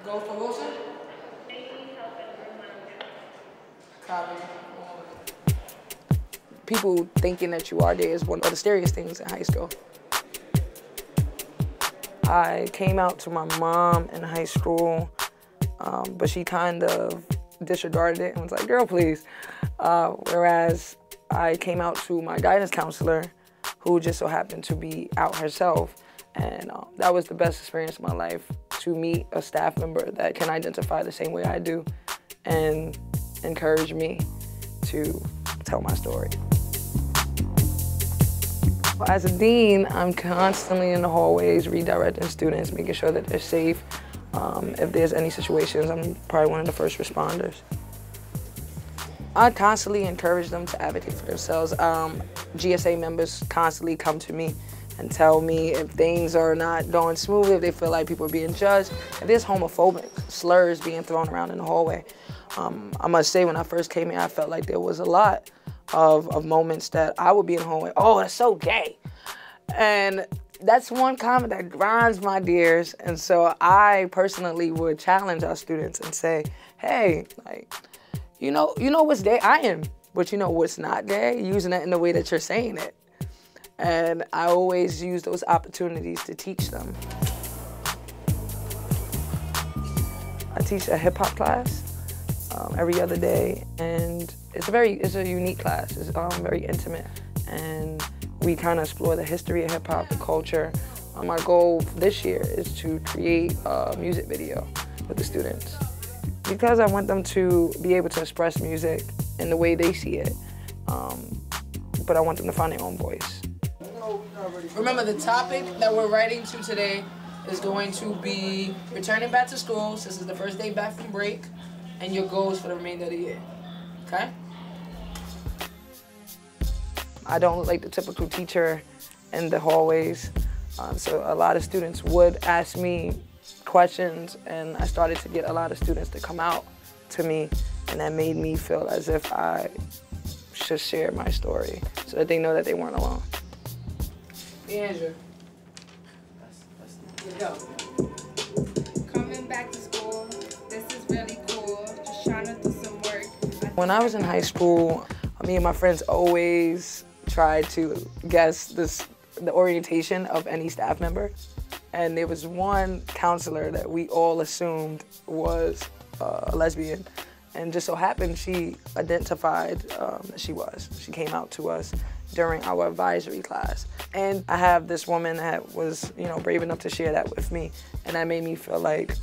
Go for Wilson? Copy. People thinking that you are gay is one of the scariest things in high school. I came out to my mom in high school, but she kind of disregarded it and was like, girl, please. Whereas I came out to my guidance counselor, who just so happened to be out herself. And that was the best experience of my life, to meet a staff member that can identify the same way I do and encourage me to tell my story. As a dean, I'm constantly in the hallways redirecting students, making sure that they're safe. If there's any situations, I'm probably one of the first responders. I constantly encourage them to advocate for themselves. GSA members constantly come to me and tell me if things are not going smoothly, if they feel like people are being judged, if there's homophobic slurs being thrown around in the hallway. I must say, when I first came here, I felt like there was a lot of moments that I would be in the hallway, oh, that's so gay. And that's one comment that grinds my gears. And so I personally would challenge our students and say, hey, like, you know what's gay? I am, but you know what's not gay? Using it in the way that you're saying it. And I always use those opportunities to teach them. I teach a hip hop class every other day, and it's a unique class. It's very intimate, and we kind of explore the history of hip hop, the culture. My goal this year is to create a music video with the students, because I want them to be able to express music in the way they see it, but I want them to find their own voice. Remember, the topic that we're writing to today is going to be returning back to school, since it's the first day back from break, and your goals for the remainder of the year, okay? I don't look like the typical teacher in the hallways, so a lot of students would ask me questions, and I started to get a lot of students to come out to me, and that made me feel as if I should share my story so that they know that they weren't alone. Andrew. Here we go. Coming back to school, this is really cool. Just trying to do some work. When I was in high school, me and my friends always tried to guess the orientation of any staff member. And there was one counselor that we all assumed was a lesbian. And just so happened she identified that she was. She came out to us during our advisory class. And I have this woman that was, brave enough to share that with me. And that made me feel like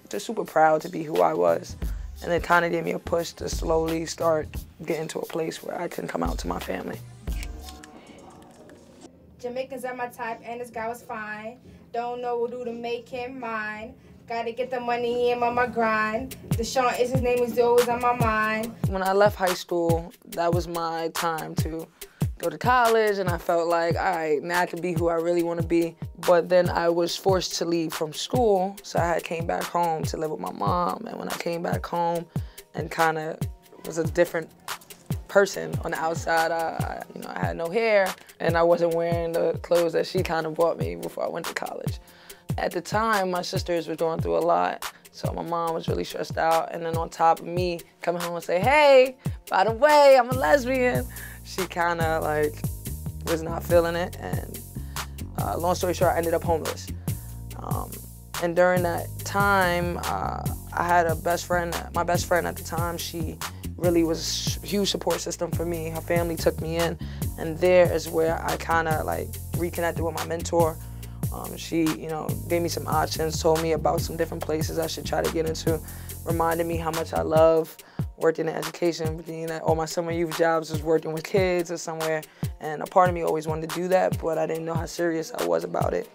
just super proud to be who I was. And it kind of gave me a push to slowly start getting to a place where I can come out to my family. Jamaicans are my type, and this guy was fine. Don't know what to do to make him mine. Gotta get the money, I'm on my grind. DaShawn is his name, is always on my mind. When I left high school, that was my time to go to college, and I felt like, all right, now I can be who I really want to be. But then I was forced to leave from school, so I came back home to live with my mom. And when I came back home and kind of was a different person on the outside, I had no hair, and I wasn't wearing the clothes that she kind of bought me before I went to college. At the time, my sisters were going through a lot, so my mom was really stressed out. And then on top of me coming home and say, hey, by the way, I'm a lesbian, she kind of was not feeling it. And long story short, I ended up homeless. And during that time, I had a best friend. My best friend at the time, she really was a huge support system for me. Her family took me in, and there is where I kind of reconnected with my mentor. She, gave me some options, told me about some different places I should try to get into, reminded me how much I love working in education, being that all my summer youth jobs was working with kids or somewhere, and a part of me always wanted to do that, but I didn't know how serious I was about it.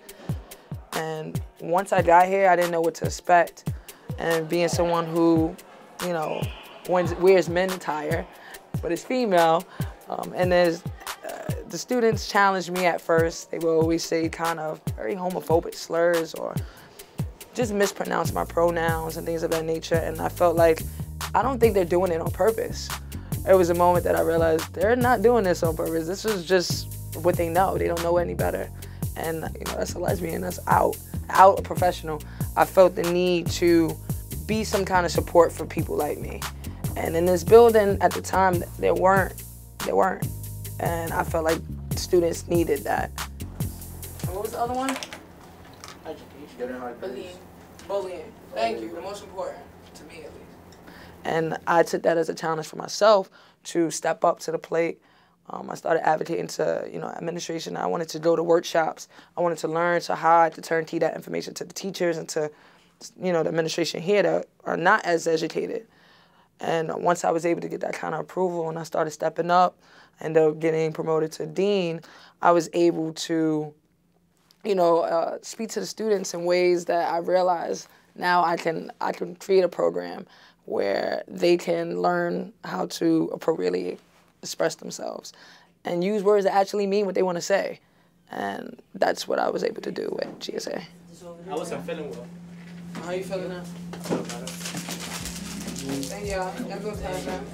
And once I got here, I didn't know what to expect, and being someone who, wears men's attire, but is female, and there's the students challenged me at first. They would always say kind of very homophobic slurs or just mispronounce my pronouns and things of that nature. And I felt like, I don't think they're doing it on purpose. It was a moment that I realized they're not doing this on purpose. This is just what they know. They don't know any better. And that's a lesbian that's out. out a professional, I felt the need to be some kind of support for people like me. And in this building at the time, there weren't. And I felt like students needed that. What was the other one? Education. Bullying. Thank you, the most important, to me at least. And I took that as a challenge for myself to step up to the plate. I started advocating to, administration. I wanted to go to workshops. I wanted to learn how to turnkey that information to the teachers and to, the administration here that are not as educated. And once I was able to get that kind of approval and I started stepping up, ended up getting promoted to dean, I was able to, speak to the students in ways that I realized now I can create a program where they can learn how to appropriately express themselves and use words that actually mean what they want to say. And that's what I was able to do at GSA. I wasn't feeling well. How are you feeling now? Thank y'all. Have a good time, man.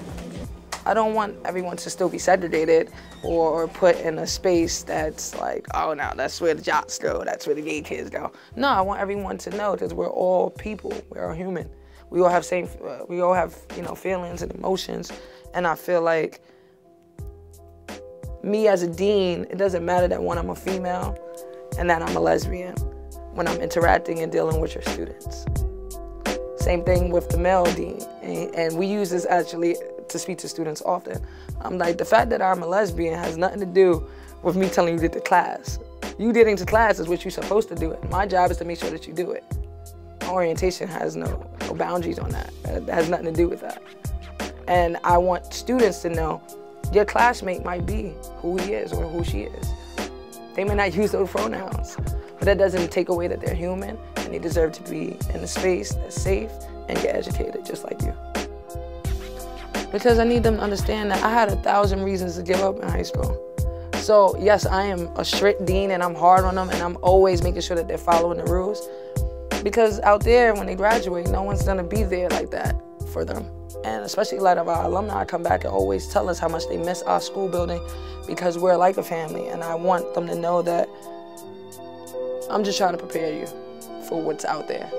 I don't want everyone to still be segregated or put in a space that's like, oh, no, that's where the jocks go, that's where the gay kids go. No, I want everyone to know that we're all people, we're all human. We all have feelings and emotions, and I feel like me as a dean, it doesn't matter that I'm a female and that I'm a lesbian when I'm interacting and dealing with your students. Same thing with the male dean, and we use this actually to speak to students often. I'm like, the fact that I'm a lesbian has nothing to do with me telling you to get to class. You getting to class is what you're supposed to do. My job is to make sure that you do it. Orientation has no boundaries on that. It has nothing to do with that. And I want students to know your classmate might be who he is or who she is. They may not use those pronouns, but that doesn't take away that they're human and they deserve to be in a space that's safe and get educated just like you. Because I need them to understand that I had 1,000 reasons to give up in high school. So yes, I am a strict dean and I'm hard on them and I'm always making sure that they're following the rules. Because out there, when they graduate, no one's gonna be there like that for them. And especially a lot of our alumni come back and always tell us how much they miss our school building because we're like a family. And I want them to know that I'm just trying to prepare you for what's out there.